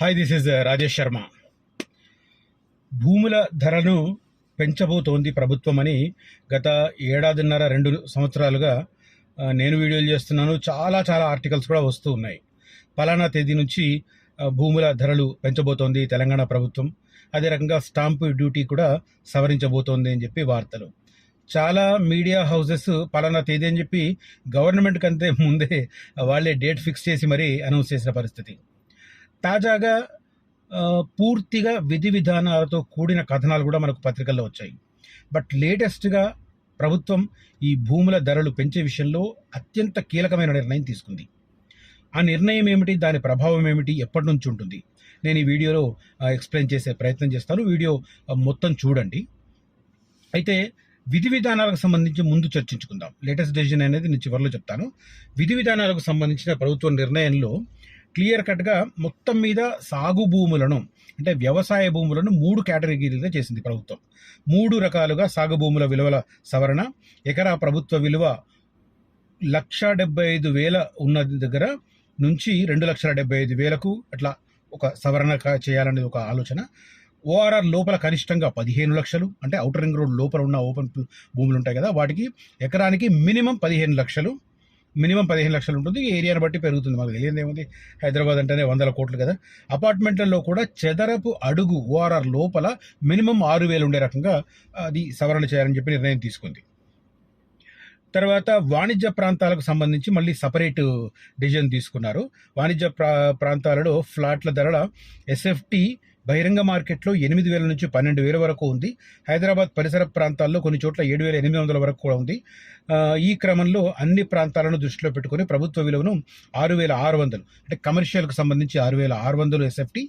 Hi, this is Rajesh Sharma. భూముల ధరను పెంచబోతోంది ప్రభుత్వం అని గత ఏడాదిన్నర 2 సంవత్సరాలుగా నేను వీడియోలు చేస్తున్నాను. చాలా చాలా ఆర్టికల్స్ కూడా వస్తూ ఉన్నాయి. పలానా తేదీ నుంచి భూముల ధరలు పెంచబోతోంది తెలంగాణ ప్రభుత్వం. అదే రకంగా స్టాంపు డ్యూటీ కూడా సవరించబోతోంది అని చెప్పి వార్తలు. చాలా మీడియా హౌసెస్ పలానా తేదీ అని చెప్పి గవర్నమెంట్ కంటే ముందే వాళ్ళే డేట్ ఫిక్స్ చేసి మరీ అనౌన్స్ చేసిన పరిస్థితి. తాజాగా పూర్తిగా విధి విధానాలతో కూడిన కథనాలు కూడా మనకు పత్రికల్లో వచ్చాయి. బట్ లేటెస్ట్గా ప్రభుత్వం ఈ భూముల ధరలు పెంచే విషయంలో అత్యంత కీలకమైన నిర్ణయం తీసుకుంది. ఆ నిర్ణయం ఏమిటి, దాని ప్రభావం ఏమిటి, ఎప్పటి నుంచి ఉంటుంది, నేను ఈ వీడియోలో ఎక్స్ప్లెయిన్ చేసే ప్రయత్నం చేస్తాను. వీడియో మొత్తం చూడండి. అయితే విధి విధానాలకు సంబంధించి ముందు చర్చించుకుందాం. లేటెస్ట్ డెసిషన్ అనేది నేను చివరిలో చెప్తాను. విధి విధానాలకు సంబంధించిన ప్రభుత్వ నిర్ణయంలో క్లియర్ కట్గా మొత్తం మీద సాగు భూములను, అంటే వ్యవసాయ భూములను 3 కేటగిరీలుగా చేసింది ప్రభుత్వం. 3 రకాలుగా సాగు భూముల విలువల సవరణ. ఎకరా ప్రభుత్వ విలువ 1,75,000 ఉన్న దగ్గర నుంచి 2,75,000 అట్లా ఒక సవరణ చేయాలనేది ఒక ఆలోచన. ఓఆర్ఆర్ లోపల కనిష్టంగా 15 లక్షలు, అంటే ఔటర్ రింగ్ రోడ్ లోపల ఉన్న ఓపెన్ భూములు ఉంటాయి కదా, వాటికి ఎకరానికి మినిమం 15 లక్షలు ఉంటుంది. ఏరియాని బట్టి పెరుగుతుంది. మాకు తెలియదు ఏముంది, హైదరాబాద్ అంటేనే 100 కోట్లు కదా. అపార్ట్మెంట్లలో కూడా చదరపు అడుగు ఓఆర్ఆర్ లోపల మినిమం 6,000 ఉండే రకంగా అది సవరణ చేయాలని చెప్పి నిర్ణయం తీసుకుంది. తర్వాత వాణిజ్య ప్రాంతాలకు సంబంధించి మళ్ళీ సపరేట్ డిసిజన్ తీసుకున్నారు. వాణిజ్య ప్రాంతాలలో ఫ్లాట్ల ధరల ఎస్ఎఫ్టీ బహిరంగ మార్కెట్లో 8,000 నుంచి 12,000 వరకు ఉంది. హైదరాబాద్ పరిసర ప్రాంతాల్లో కొన్ని చోట్ల 7,800 వరకు కూడా ఉంది. ఈ క్రమంలో అన్ని ప్రాంతాలను దృష్టిలో పెట్టుకుని ప్రభుత్వ విలువను 6,600, అంటే కమర్షియల్కి సంబంధించి 6,600 ఎస్ఎఫ్టీ,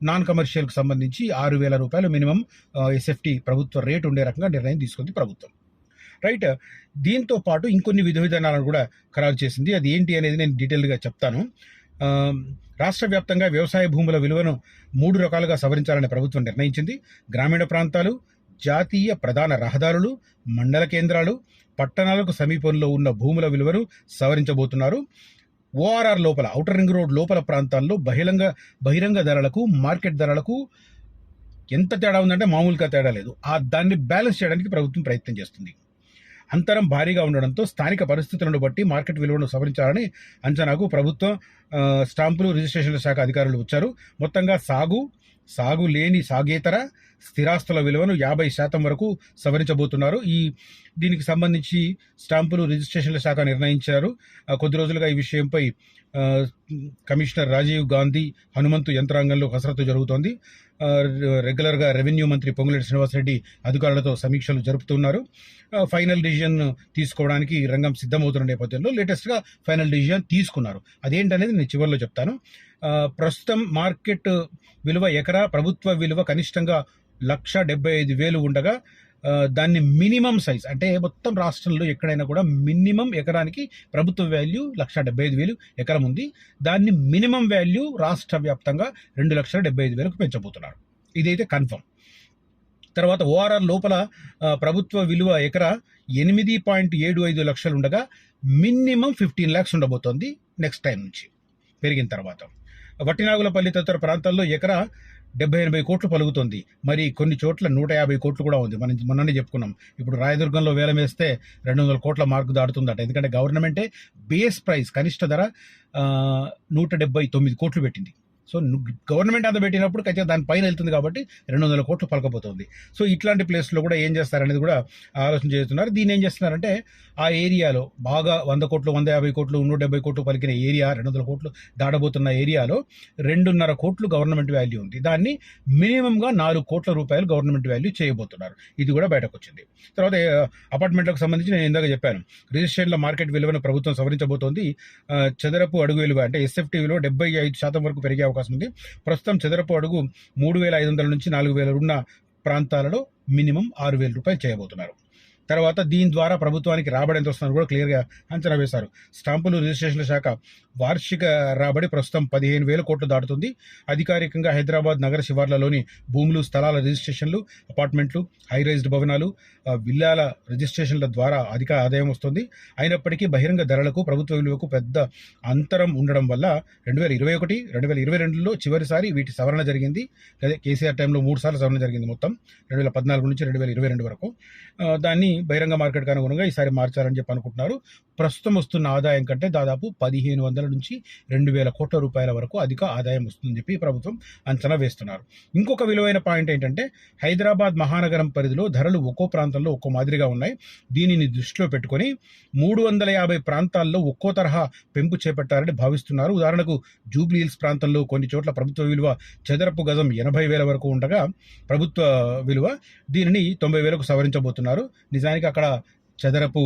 నాన్ కమర్షియల్కి సంబంధించి 6,000 రూపాయలు మినిమం ఎస్ఎఫ్టీ ప్రభుత్వ రేటు ఉండే రకంగా నిర్ణయం తీసుకుంది ప్రభుత్వం. రైట్. దీంతో పాటు ఇంకొన్ని విధి విధానాలను కూడా ఖరారు చేసింది. అది ఏంటి అనేది నేను డీటెయిల్గా చెప్తాను. రాష్ట్ర వ్యాప్తంగా వ్యవసాయ భూముల విలువను 3 రకాలుగా సవరించాలని ప్రభుత్వం నిర్ణయించింది. గ్రామీణ ప్రాంతాలు, జాతీయ ప్రధాన రహదారులు, మండల కేంద్రాలు, పట్టణాలకు సమీపంలో ఉన్న భూముల విలువను సవరించబోతున్నారు. ఓఆర్ఆర్ లోపల, ఔటర్ రింగ్ రోడ్ లోపల ప్రాంతాల్లో బహిరంగ ధరలకు, మార్కెట్ ధరలకు ఎంత తేడా ఉందంటే మామూలుగా తేడా లేదు. దాన్ని బ్యాలెన్స్ చేయడానికి ప్రభుత్వం ప్రయత్నం చేస్తుంది. అంతరం భారీగా ఉండడంతో స్థానిక పరిస్థితులను బట్టి మార్కెట్ విలువను సవరించాలని అంచనాకు ప్రభుత్వం స్టాంపులు రిజిస్ట్రేషన్ల శాఖ అధికారులు వచ్చారు. మొత్తంగా సాగు లేని సాగేతర స్థిరాస్తుల విలువను 50% వరకు సవరించబోతున్నారు. దీనికి సంబంధించి స్టాంపులు రిజిస్ట్రేషన్ల శాఖ నిర్ణయించారు. కొద్ది రోజులుగా ఈ విషయంపై కమిషనర్ రాజీవ్ గాంధీ హనుమంతు యంత్రాంగంలో కసరత్తు జరుగుతోంది. రెగ్యులర్గా రెవెన్యూ మంత్రి పొంగులేటి శ్రీనివాసరెడ్డి అధికారులతో సమీక్షలు జరుపుతున్నారు. ఫైనల్ డిసిజన్ తీసుకోవడానికి రంగం సిద్ధమవుతున్న నేపథ్యంలో లేటెస్ట్గా ఫైనల్ డిసిజన్ తీసుకున్నారు. అదేంటనేది నేను చివరిలో చెప్తాను. ప్రస్తుతం మార్కెట్ విలువ ఎకరా ప్రభుత్వ విలువ కనిష్టంగా 1,75,000 ఉండగా దాన్ని మినిమం సైజ్, అంటే మొత్తం రాష్ట్రంలో ఎక్కడైనా కూడా మినిమం ఎకరానికి ప్రభుత్వ వాల్యూ 1,75,000 ఎకరం ఉంది. దాన్ని మినిమం వాల్యూ రాష్ట్ర వ్యాప్తంగా 2,75,000 పెంచబోతున్నారు. ఇదైతే కన్ఫర్మ్. తర్వాత ఓఆర్ఆర్ లోపల ప్రభుత్వ విలువ ఎకరా 8.75 లక్షలు ఉండగా మినిమం 15 lakhs ఉండబోతోంది నెక్స్ట్ టైం నుంచి పెరిగిన తర్వాత. వట్టినాగులపల్లి తదితర ప్రాంతాల్లో ఎకరా 70-80 కోట్లు పలుకుతుంది. మరి కొన్ని చోట్ల 150 కోట్లు కూడా ఉంది. మనం మొన్ననే చెప్పుకున్నాం. ఇప్పుడు రాయదుర్గంలో వేలం వేస్తే 200 కోట్ల మార్కు దాటుతుందట. ఎందుకంటే గవర్నమెంటే బేస్ ప్రైస్ కనిష్ట ధర 179 కోట్లు పెట్టింది. సో గవర్నమెంట్ అంత పెట్టినప్పుడు ఖచ్చితంగా దానిపైన వెళ్తుంది కాబట్టి 200 కోట్లు పలకపోతుంది. సో ఇట్లాంటి ప్లేస్లో కూడా ఏం చేస్తారనేది కూడా ఆలోచన చేస్తున్నారు. దీన్ని ఏం చేస్తున్నారంటే ఆ ఏరియాలో బాగా 100 కోట్లు, 150 కోట్లు, 170 కోట్లు పలికిన ఏరియా, 200 కోట్లు దాటబోతున్న ఏరియాలో 2.5 కోట్లు గవర్నమెంట్ వాల్యూ ఉంది. దాన్ని మినిమంగా 4 కోట్ల రూపాయలు గవర్నమెంట్ వాల్యూ చేయబోతున్నారు. ఇది కూడా బయటకు వచ్చింది. తర్వాత అపార్ట్మెంట్లకు సంబంధించి నేను ఇందాక చెప్పాను, రిజిస్ట్రేషన్ల మార్కెట్ విలువను ప్రభుత్వం సవరించబోతోంది. చదరపు అడుగు విలువ, అంటే ఎస్ఎఫ్టీ విలువ 75% వరకు పెరిగే అవకాశం ఉంది. ప్రస్తుతం చదరపు అడుగు 3,500 నుంచి 4,000 ఉన్న ప్రాంతాలలో మినిమం 6,000 రూపాయలు చేయబోతున్నారు. తర్వాత దీని ద్వారా ప్రభుత్వానికి రాబడి ఎంత వస్తుందని కూడా క్లియర్గా అంచనా వేశారు. స్టాంపులు రిజిస్ట్రేషన్ల శాఖ వార్షిక రాబడి ప్రస్తుతం 15,000 కోట్లు దాటుతుంది. అధికారికంగా హైదరాబాద్ నగర శివార్లలోని భూములు, స్థలాల రిజిస్ట్రేషన్లు, అపార్ట్మెంట్లు, హైరైజ్డ్ భవనాలు, విల్లాల రిజిస్ట్రేషన్ల ద్వారా అధిక ఆదాయం వస్తుంది. అయినప్పటికీ బహిరంగ ధరలకు ప్రభుత్వ విలువకు పెద్ద అంతరం ఉండడం వల్ల 2021, 2022లో చివరిసారి వీటి సవరణ జరిగింది. అదే కేసీఆర్ టైంలో 3 సార్లు సవరణ జరిగింది. మొత్తం 2014 నుంచి 2022 వరకు. దాన్ని బహిరంగ మార్కెట్కి అనుగుణంగా ఈసారి మార్చాలని చెప్పి అనుకుంటున్నారు. ప్రస్తుతం వస్తున్న ఆదాయం కంటే దాదాపు 1,500 నుంచి 2,000 కోట్ల రూపాయల వరకు అధిక ఆదాయం వస్తుందని చెప్పి ప్రభుత్వం అంచనా వేస్తున్నారు. ఇంకొక విలువైన పాయింట్ ఏంటంటే హైదరాబాద్ మహానగరం పరిధిలో ధరలు ఒక్కో ప్రాంతంలో ఒక్కో మాదిరిగా ఉన్నాయి. దీనిని దృష్టిలో పెట్టుకొని 350 ప్రాంతాల్లో ఒక్కో తరహా పెంపు చేపట్టారని భావిస్తున్నారు. ఉదాహరణకు జూబ్లీ హిల్స్ ప్రాంతంలో కొన్ని చోట్ల ప్రభుత్వ విలువ చదరపు గజం 80,000 వరకు ఉండగా ప్రభుత్వ విలువ దీనిని 90,000కు సవరించబోతున్నారు. నిజానికి అక్కడ చదరపు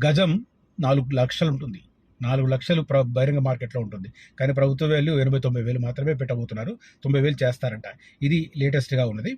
గజం 4 లక్షలు ఉంటుంది. 4 లక్షలు బహిరంగ మార్కెట్లో ఉంటుంది. కానీ ప్రభుత్వ వాల్యూ 89,000 మాత్రమే పెట్టబోతున్నారు. 90,000 చేస్తారంట. ఇది లేటెస్ట్గా ఉన్నది.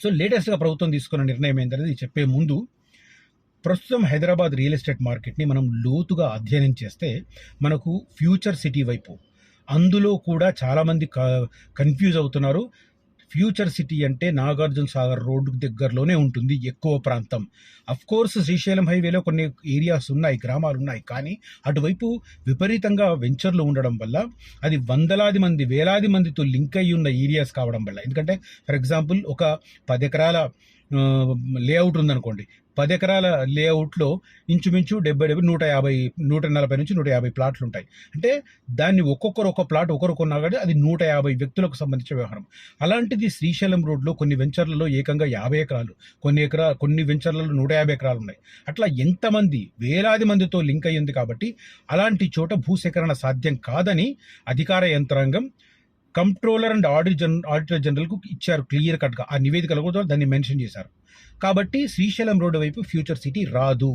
సో లేటెస్ట్గా ప్రభుత్వం తీసుకున్న నిర్ణయం ఏంటనేది చెప్పే ముందు ప్రస్తుతం హైదరాబాద్ రియల్ ఎస్టేట్ మార్కెట్ని మనం లోతుగా అధ్యయనం చేస్తే మనకు ఫ్యూచర్ సిటీ వైపు అందులో కూడా చాలామంది కన్ఫ్యూజ్ అవుతున్నారు. ఫ్యూచర్ సిటీ అంటే నాగార్జున సాగర్ రోడ్డు దగ్గరలోనే ఉంటుంది ఎక్కువ ప్రాంతం. కోర్స్ శ్రీశైలం హైవేలో కొన్ని ఏరియాస్ ఉన్నాయి, గ్రామాలు ఉన్నాయి. కానీ అటువైపు విపరీతంగా వెంచర్లు ఉండడం వల్ల అది వందలాది మంది, వేలాది మందితో లింక్ అయ్యి ఉన్న ఏరియాస్ కావడం వల్ల, ఎందుకంటే ఫర్ ఎగ్జాంపుల్ ఒక 10 ఎకరాల లేఅవుట్ ఉందనుకోండి. 10 ఎకరాల లేఅవుట్లో ఇంచుమించు 140 నుంచి 150 ప్లాట్లు ఉంటాయి. అంటే దాన్ని ఒక్కొక్కరు ఒక ప్లాట్ ఒకరు కొన్నా కానీ అది 150 వ్యక్తులకు సంబంధించిన వ్యవహారం. అలాంటిది శ్రీశైలం రోడ్లో కొన్ని వెంచర్లలో ఏకంగా 50 ఎకరాలు, కొన్ని వెంచర్లలో 150 ఎకరాలు ఉన్నాయి. అట్లా ఎంతమంది, వేలాది మందితో లింక్ అయ్యింది. కాబట్టి అలాంటి చోట భూసేకరణ సాధ్యం కాదని అధికార యంత్రాంగం కంప్ట్రోలర్ అండ్ ఆడిటర్ జనరల్కు ఇచ్చారు క్లియర్ కట్గా. ఆ నివేదికలో కూడా దాన్ని మెన్షన్ చేశారు. కాబట్టి శ్రీశైలం రోడ్డు వైపు ఫ్యూచర్ సిటీ రాదు.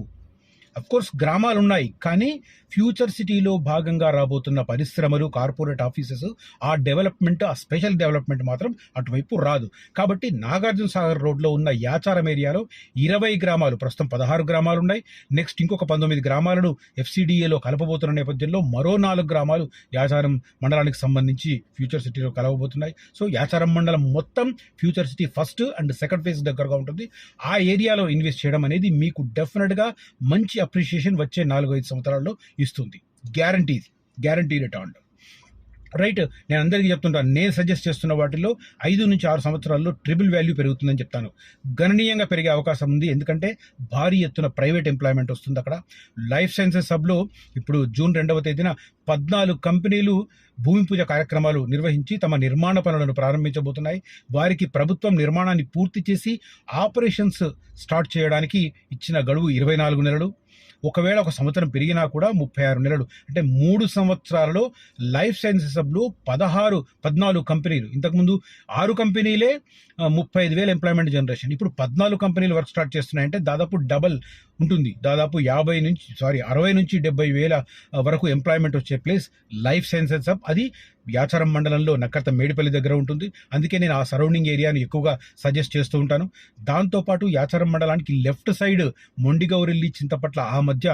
కోర్స్ గ్రామాలు ఉన్నాయి, కానీ ఫ్యూచర్ సిటీలో భాగంగా రాబోతున్న పరిశ్రమలు, కార్పొరేట్ ఆఫీసెస్, ఆ డెవలప్మెంట్, ఆ స్పెషల్ డెవలప్మెంట్ మాత్రం అటువైపు రాదు. కాబట్టి నాగార్జున సాగర్ రోడ్లో ఉన్న యాచారం ఏరియాలో 20 గ్రామాలు, ప్రస్తుతం 16 గ్రామాలు ఉన్నాయి. నెక్స్ట్ ఇంకొక 19 గ్రామాలను FCDAలో కలపబోతున్న నేపథ్యంలో మరో 4 గ్రామాలు యాచారం మండలానికి సంబంధించి ఫ్యూచర్ సిటీలో కలవబోతున్నాయి. సో యాచారం మండలం మొత్తం future city first and second phase దగ్గరగా ఉంటుంది. ఆ ఏరియాలో ఇన్వెస్ట్ చేయడం అనేది మీకు డెఫినెట్గా మంచి అప్రిషియేషన్ వచ్చే 4-5 సంవత్సరాల్లో ఇస్తుంది. Guarantee return. రైట్, నేను అందరికీ చెప్తుంటాను, నేను సజెస్ట్ చేస్తున్న వాటిలో 5 నుంచి 6 సంవత్సరాల్లో ట్రిపుల్ వాల్యూ పెరుగుతుందని చెప్తాను. గణనీయంగా పెరిగే అవకాశం ఉంది. ఎందుకంటే భారీ ఎత్తున ప్రైవేట్ ఎంప్లాయ్మెంట్ వస్తుంది అక్కడ. లైఫ్ సైన్సెస్ హబ్లో ఇప్పుడు జూన్ 2వ తేదీన 14 కంపెనీలు భూమి పూజ కార్యక్రమాలు నిర్వహించి తమ నిర్మాణ పనులను ప్రారంభించబోతున్నాయి. వారికి ప్రభుత్వం నిర్మాణాన్ని పూర్తి చేసి ఆపరేషన్స్ స్టార్ట్ చేయడానికి ఇచ్చిన గడువు 24 నెలలు. ఒకవేళ ఒక సంవత్సరం పెరిగినా కూడా 36 నెలలు. అంటే 3 సంవత్సరాలలో లైఫ్ సైన్సెస్ హబ్లో 14 కంపెనీలు, ఇంతకుముందు 6 కంపెనీలే 35,000 ఎంప్లాయ్మెంట్ జనరేషన్. ఇప్పుడు 14 కంపెనీలు వర్క్ స్టార్ట్ చేస్తున్నాయంటే దాదాపు డబల్ ఉంటుంది. దాదాపు 60 నుంచి 70,000 వరకు ఎంప్లాయ్మెంట్ వచ్చే ప్లేస్ లైఫ్ సైన్సెస్ హబ్. అది యాచారం మండలంలో నక్కర్త మేడిపల్లి దగ్గర ఉంటుంది. అందుకే నేను ఆ సరౌండింగ్ ఏరియాని ఎక్కువగా సజెస్ట్ చేస్తూ ఉంటాను. దాంతోపాటు యాచారం మండలానికి లెఫ్ట్ సైడ్ మొండిగౌరెల్లి, చింతపట్ల ఆ మధ్య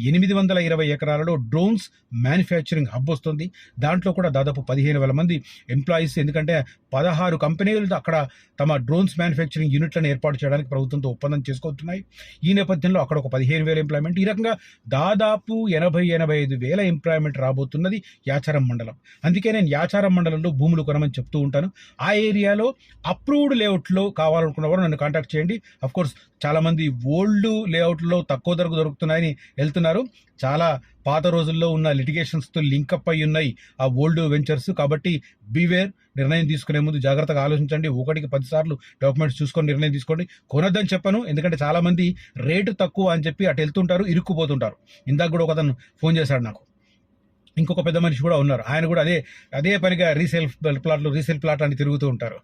820 ఎకరాలలో డ్రోన్స్ మ్యానుఫ్యాక్చరింగ్ హబ్ వస్తుంది. దాంట్లో కూడా దాదాపు 15,000 మంది ఎంప్లాయీస్, ఎందుకంటే 16 కంపెనీలు అక్కడ తమ డ్రోన్స్ మ్యానుఫ్యాక్చరింగ్ యూనిట్లను ఏర్పాటు చేయడానికి ప్రభుత్వంతో ఒప్పందం చేసుకుంటున్నాయి. ఈ నేపథ్యంలో అక్కడ ఒక 15,000 ఎంప్లాయ్మెంట్. ఈ రకంగా దాదాపు 80,000-85,000 ఎంప్లాయ్మెంట్ రాబోతున్నది యాచారం మండలం. అందుకే నేను యాచారం మండలంలో భూములు కొనమని చెప్తూ ఉంటాను. ఆ ఏరియాలో అప్రూవ్డ్ లేఅవుట్లో కావాలనుకున్న వారు నన్ను కాంటాక్ట్ చేయండి. అఫ్కోర్స్ చాలామంది ఓల్డ్ లేఅవుట్లో తక్కువ ధరకు దొరుకుతున్నాయని వెళ్తున్నారు. చాలా పాత రోజుల్లో ఉన్న లిటిగేషన్స్తో లింకప్ అయి ఉన్నాయి ఆ ఓల్డ్ వెంచర్స్. కాబట్టి బీవేర్, నిర్ణయం తీసుకునే ముందు జాగ్రత్తగా ఆలోచించండి. 1కి 10 సార్లు డాక్యుమెంట్స్ చూసుకొని నిర్ణయం తీసుకోండి. కొనొద్దని చెప్పను, ఎందుకంటే చాలామంది రేటు తక్కువ అని చెప్పి అటు వెళ్తుంటారు, ఇరుక్కుపోతుంటారు. ఇందాక కూడా ఒక అతను ఫోన్ చేశాడు నాకు. ఇంకొక పెద్ద మనిషి కూడా ఉన్నారు, ఆయన కూడా అదే పనిగా రీసేల్ ప్లాట్ అని తిరుగుతూ ఉంటారు.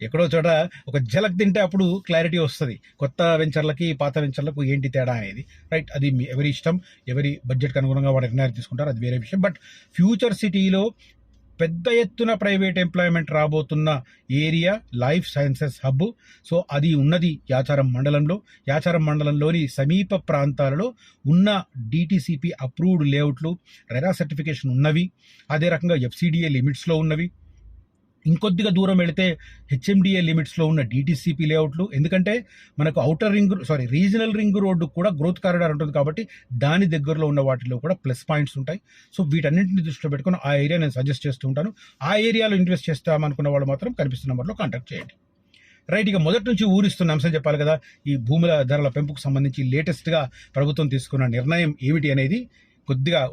ఎక్కడో చోట ఒక జలక్ తింటే అప్పుడు క్లారిటీ వస్తుంది కొత్త వెంచర్లకి పాత వెంచర్లకు ఏంటి తేడా అనేది. రైట్, అది ఎవరి ఇష్టం, ఎవరి బడ్జెట్కి అనుగుణంగా వాడు నిర్ణయాలు తీసుకుంటారు, అది వేరే విషయం. బట్ ఫ్యూచర్ సిటీలో పెద్ద ఎత్తున ప్రైవేట్ ఎంప్లాయ్మెంట్ రాబోతున్న area life sciences hub. So అది ఉన్నది యాచారం మండలంలో. యాచారం మండలంలోని సమీప ప్రాంతాలలో ఉన్న డిటిసిపి అప్రూవ్డ్ లేఅవుట్లు, రెరా సర్టిఫికేషన్ ఉన్నవి, అదే రకంగా ఎఫ్సిడిఏ లిమిట్స్లో ఉన్నవి, ఇంకొద్దిగా దూరం వెళితే హెచ్ఎండిఏ లిమిట్స్లో ఉన్న డిటిసిపి లేఅవుట్లు. ఎందుకంటే మనకు రీజనల్ రింగ్ రోడ్డు కూడా గ్రోత్ కారిడార్ ఉంటుంది కాబట్టి దాని దగ్గరలో ఉన్న వాటిలో కూడా ప్లస్ పాయింట్స్ ఉంటాయి. సో వీటన్నింటిని దృష్టిలో పెట్టుకుని ఆ ఏరియా నేను సజెస్ట్ చేస్తూ ఉంటాను. ఆ ఏరియాలో ఇన్వెస్ట్ చేస్తామనుకున్న వాళ్ళు మాత్రం కనిపిస్తున్న నెంబర్లో కాంటాక్ట్ చేయండి. రైట్, ఇక మొదటి నుంచి ఊరిస్తున్న అంశం చెప్పాలి కదా. ఈ భూముల ధరల పెంపుకు సంబంధించి లేటెస్ట్గా ప్రభుత్వం తీసుకున్న నిర్ణయం ఏమిటి అనేది కొద్దిగా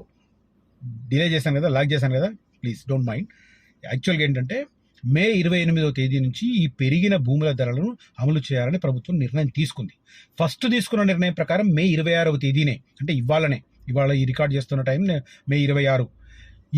డిలే చేశాను కదా, లాగ్ చేశాను కదా, ప్లీజ్ డోంట్ మైండ్. యాక్చువల్గా ఏంటంటే మే 28వ తేదీ నుంచి ఈ పెరిగిన భూముల ధరలను అమలు చేయాలని ప్రభుత్వం నిర్ణయం తీసుకుంది. ఫస్ట్ తీసుకున్న నిర్ణయం ప్రకారం మే 26వ తేదీనే, అంటే ఇవాళ ఈ రికార్డ్ చేస్తున్న టైం మే 26,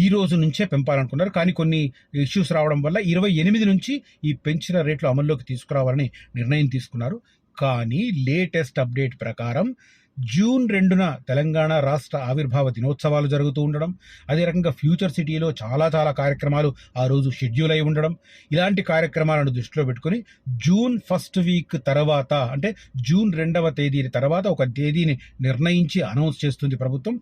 ఈ రోజు నుంచే పెంపాలనుకున్నారు. కానీ కొన్ని ఇష్యూస్ రావడం వల్ల 28 నుంచి ఈ పెంచిన రేట్లు అమల్లోకి తీసుకురావాలని నిర్ణయం తీసుకున్నారు. కానీ లేటెస్ట్ అప్డేట్ ప్రకారం జూన్ 2న తెలంగాణ రాష్ట్ర ఆవిర్భావ దినోత్సవాలు జరుగుతూ ఉండడం, అదే రకంగా ఫ్యూచర్ సిటీలో చాలా కార్యక్రమాలు ఆ రోజు షెడ్యూల్ అయి ఉండడం, ఇలాంటి కార్యక్రమాలను దృష్టిలో పెట్టుకుని జూన్ 1st వీక్ తర్వాత, అంటే జూన్ 2వ తేదీ తర్వాత ఒక తేదీని నిర్ణయించి అనౌన్స్ చేస్తుంది ప్రభుత్వం.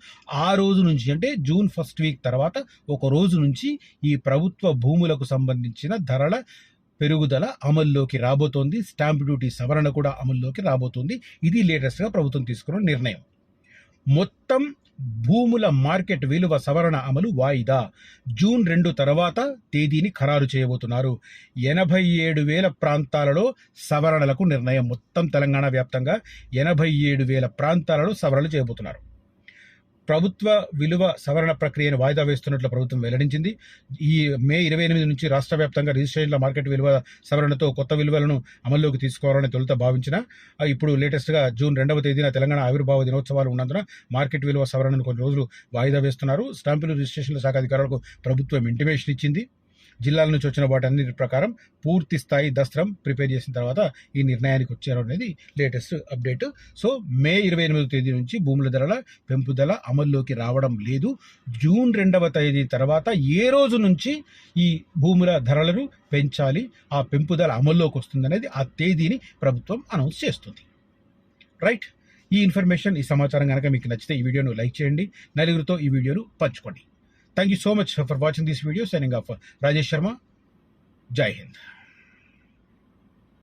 ఆ రోజు నుంచి, అంటే జూన్ 1st వీక్ తర్వాత ఒక రోజు నుంచి ఈ ప్రభుత్వ భూములకు సంబంధించిన ధరల పెరుగుదల అమల్లోకి రాబోతోంది. స్టాంప్ డ్యూటీ సవరణ కూడా అమల్లోకి రాబోతోంది. ఇది లేటెస్ట్గా ప్రభుత్వం తీసుకున్న నిర్ణయం. మొత్తం భూముల మార్కెట్ విలువ సవరణ అమలు వాయిదా. జూన్ 2 తర్వాత తేదీని ఖరారు చేయబోతున్నారు. 87,000 ప్రాంతాలలో సవరణలకు నిర్ణయం. మొత్తం తెలంగాణ వ్యాప్తంగా 87,000 ప్రాంతాలలో సవరణలు చేయబోతున్నారు. ప్రభుత్వ విలువ సవరణ ప్రక్రియను వాయిదా వేస్తున్నట్లు ప్రభుత్వం వెల్లడించింది. ఈ మే 28 నుంచి రాష్ట్ర వ్యాప్తంగా రిజిస్ట్రేషన్ల మార్కెట్ విలువ సవరణతో కొత్త విలువలను అమల్లోకి తీసుకోవాలని తొలుత భావించిన, ఇప్పుడు లేటెస్ట్గా జూన్ 2వ తేదీన తెలంగాణ ఆవిర్భావ దినోత్సవాలు ఉన్నందున మార్కెట్ విలువ సవరణను కొన్ని రోజులు వాయిదా వేస్తున్నారు. స్టాంపులు రిజిస్ట్రేషన్ల శాఖ అధికారులకు ప్రభుత్వం ఇంటిమేషన్ ఇచ్చింది. జిల్లాల నుంచి వచ్చిన వాటన్నిటి ప్రకారం పూర్తి స్థాయి దస్త్రం ప్రిపేర్ చేసిన తర్వాత ఈ నిర్ణయానికి వచ్చారు అనేది లేటెస్ట్ అప్డేట్. సో మే 28వ తేదీ నుంచి భూముల ధరల పెంపుదల అమల్లోకి రావడం లేదు. జూన్ 2వ తేదీ తర్వాత ఏ రోజు నుంచి ఈ భూముల ధరలను పెంచాలి, ఆ పెంపుదల అమల్లోకి వస్తుంది అనేది ఆ తేదీని ప్రభుత్వం అనౌన్స్ చేస్తుంది. రైట్, ఈ ఇన్ఫర్మేషన్, ఈ సమాచారం కనుక మీకు నచ్చితే ఈ వీడియోను లైక్ చేయండి, నలుగురితో ఈ వీడియోను పంచుకోండి. Thank you so much for watching this video. Signing off, Rajesh Sharma. Jai Hind.